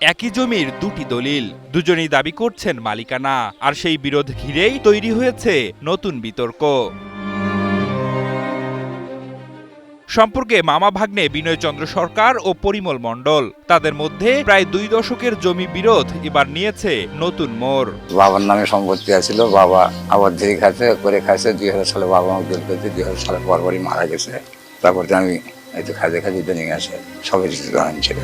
একই জমির দুটি দলিল, দুজনেই দাবি করছেন মালিকানা, আর সেই বিরোধ ঘিরেই তৈরি হয়েছে নতুন বিতর্ক। সম্পর্কে মামা ভাগ্নে বিনয় চন্দ্র সরকার ও পরিমল মণ্ডল, তাদের মধ্যে প্রায় 2 দশকের জমি বিরোধ এবার নিয়েছে নতুন মোড়। বাবার নামে সম্পত্তি আছিল, বাবা আবার ধীরে খাইছে 2000 সালে বাবা আমাকে দল করতে 2000 সালে পরপরই মারা গেছে। তারপরে আমি একটু খাজে নিয়ে আসে সবাই ছিল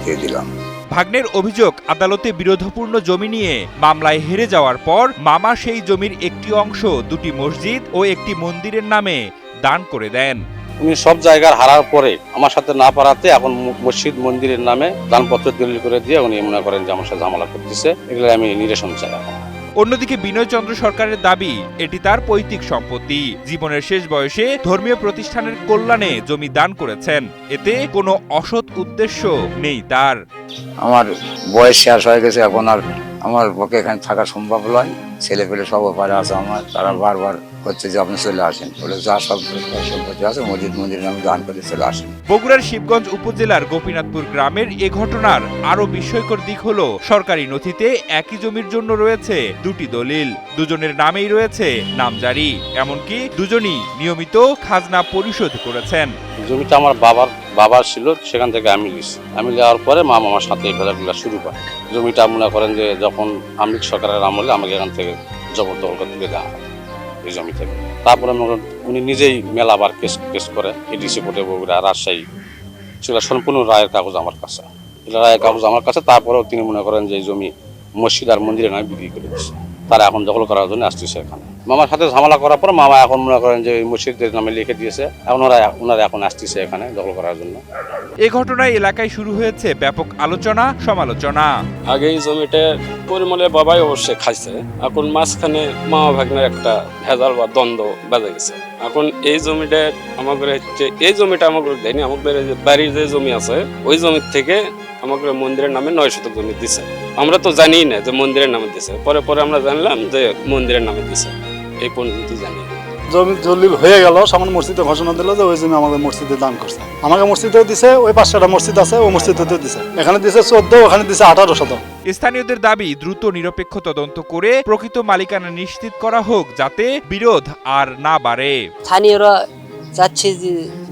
দিয়ে দিলাম। ভাগ্নের অভিযোগ, আদালতে বিরোধপূর্ণ জমি নিয়ে মামলায় হেরে যাওয়ার পর মামা সেই জমির একটি অংশ দুটি মসজিদ ও একটি মন্দিরের নামে দান করে দেন। উনি সব জায়গার হারার পরে আমার সাথে না পারাতে এখন মসজিদ মন্দিরের নামে দানপত্র দলিল করে দিয়ে উনি মনে করেন যে আমার সাথে ঝামেলা করতেছে, এগুলো আমি নিরসন চাই। অন্যদিকে বিনয় চন্দ্র সরকারের দাবি, এটি তার পৈতৃক সম্পত্তি। জীবনের শেষ বয়সে ধর্মীয় প্রতিষ্ঠানের কল্যাণে জমি দান করেছেন, এতে কোনো অসৎ উদ্দেশ্য নেই তার। আমার বয়স শেষ হয়ে গেছে, এখন আর আমার পক্ষে এখানে থাকা সম্ভব নয়। ছেলে পেলে সব ওপারে আছে আমার, তারা বারবার হচ্ছে যে আপনি চলে আসেন, বলে যা সব সম্পত্তি আছে মন্দির নামে দান করে চলে আসেন। বগুড়ার শিবগঞ্জ উপজেলার গোপীনাথপুর গ্রামের এ ঘটনার আরো বিস্ময়কর দিক হলো, সরকারি নথিতে একই জমির জন্য রয়েছে দুটি দলিল, দুজনের নামেই রয়েছে নামজারি, এমনকি দুজনই নিয়মিত খাজনা পরিশোধ করেছেন। জমিটা আমার বাবার ছিল, সেখান থেকে আমি নিয়েছি। আমি নেওয়ার পরে মা আমার সাথে এই ভেজালগুলো শুরু করে। জমিটা মনে করেন যে যখন আমলিক সরকারের আমলে আমাকে এখান থেকে জবরদখল তুলে দেওয়া হয় এই জমি থেকে। তারপরে উনি নিজেই মেলাবার কেস করে এডিসি কোর্টে বগুড়া, রাজশাহী, সেগুলো সম্পূর্ণ রায়ের কাগজ আমার কাছে। এটা রায়ের কাগজ আমার কাছে। তারপরেও তিনি মনে করেন যে এই জমি মসজিদ আর মন্দিরে নয় বিক্রি করে দিচ্ছে, তারা এখন দখল করার জন্য আসতেছে এখানে। মামার সাথে ঝামেলা করার পর মামা এখন মনে করেন যে মসজিদের নামে লিখে দিয়েছে, এখন ওনারা এখন আসতেছে এখানে দখল করার জন্য। এই ঘটনায় এলাকায় শুরু হয়েছে ব্যাপক আলোচনা সমালোচনা। আগে এই জমিটা পরিমলের বাবাই অবশ্যই খাইছে, এখন মাঝখানে মামা ভাগ্নের একটা ভেজাল বা দ্বন্দ্ব বেজে গেছে। এখন এই জমিটা আমাদের হচ্ছে, এই জমিটা আমাদের দেয়নি, আমাদের বাড়ির যে জমি আছে ওই জমির থেকে আমাদের মন্দিরের নামে 9 শতক জমি দিছে। আমরা তো জানি না যে মন্দিরের নামে দিছে, পরে আমরা জানলাম যে মন্দিরের নামে দিছে, এই পর্যন্ত জানি। জমি দলিল হয়ে গেল, সামনে মসজিদে ঘোষণা দিল যে ওই জমি আমাদের মসজিদে দান করছে। আমাকে মসজিদেও দিছে, ওই 5টা মসজিদ আছে ওই মসজিদেও দিছে, এখানে দিছে 14, ওখানে দিছে 18 শতক। স্থানীয়দের দাবি, দ্রুত নিরপেক্ষ তদন্ত করে প্রকৃত মালিকানা নিশ্চিত করা হোক, যাতে বিরোধ আর না বাড়ে। স্থানীয়রা চাচ্ছে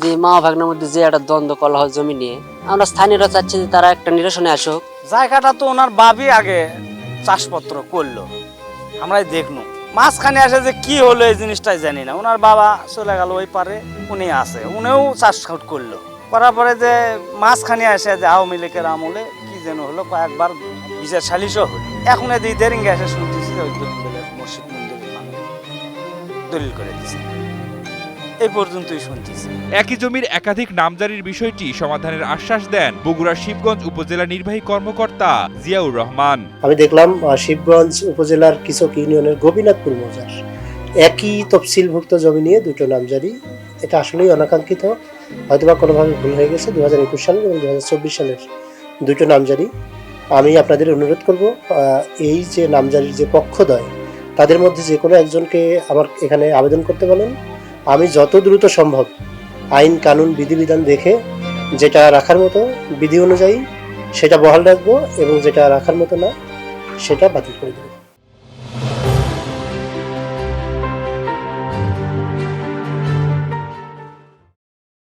যে মামা ভাগ্নের মধ্যে যে একটা দ্বন্দ্ব কলহ জমি নিয়ে, আমরা স্থানীয়রা চাচ্ছি যে তারা একটা নিরসনে আসুক। জায়গাটা তো ওনার বাবি আগে চাষপত্র করলো, আমরাই দেখনু। মাঝখানে আসে যে কি হলো এই জিনিসটাই জানি না। ওনার বাবা চলে গেল ওই পারে, উনি আছে, উনিও চাষ করলো। করার পরে যে মাঝখানে আসে যে আওয়ামী লীগের আমলে কি যেন হলো, কয়েকবার বিচার সালিশও হলো। এখন এই দেরিঙ্গে এসে শুনতেছি ওই মসজিদ মন্দিরের নামে দলিল করে দিচ্ছে, এই পর্যন্তই শুনতেছি। একই জমির একাধিক নামজারির বিষয়টি সমাধানের আশ্বাস দেন বগুড়ার শিবগঞ্জ উপজেলা নির্বাহী কর্মকর্তা জিয়াউর রহমান। আমি দেখলাম শিবগঞ্জ উপজেলার কৃষক ইউনিয়নের গোপীনাথপুর মৌজার একই তফসিলভুক্ত জমি নিয়ে দুটো নামজারি। এটা আসলেই অনাকাঙ্ক্ষিত, হয়তোবা কোনোভাবে ভুল হয়ে গেছে। 2021 সালের এবং 2024 সালের দুটো নামজারি। আমি আপনাদের অনুরোধ করব, এই যে নামজারির যে পক্ষদ্বয়, তাদের মধ্যে যে কোনো একজনকে আমার এখানে আবেদন করতে বলেন। আমি যত দ্রুত সম্ভব আইন কানুন বিধিবিধান দেখে যেটা রাখার মতো বিধি অনুযায়ী সেটা বহাল রাখবো, এবং যেটা রাখার মতো না সেটা বাতিল করে দেবো।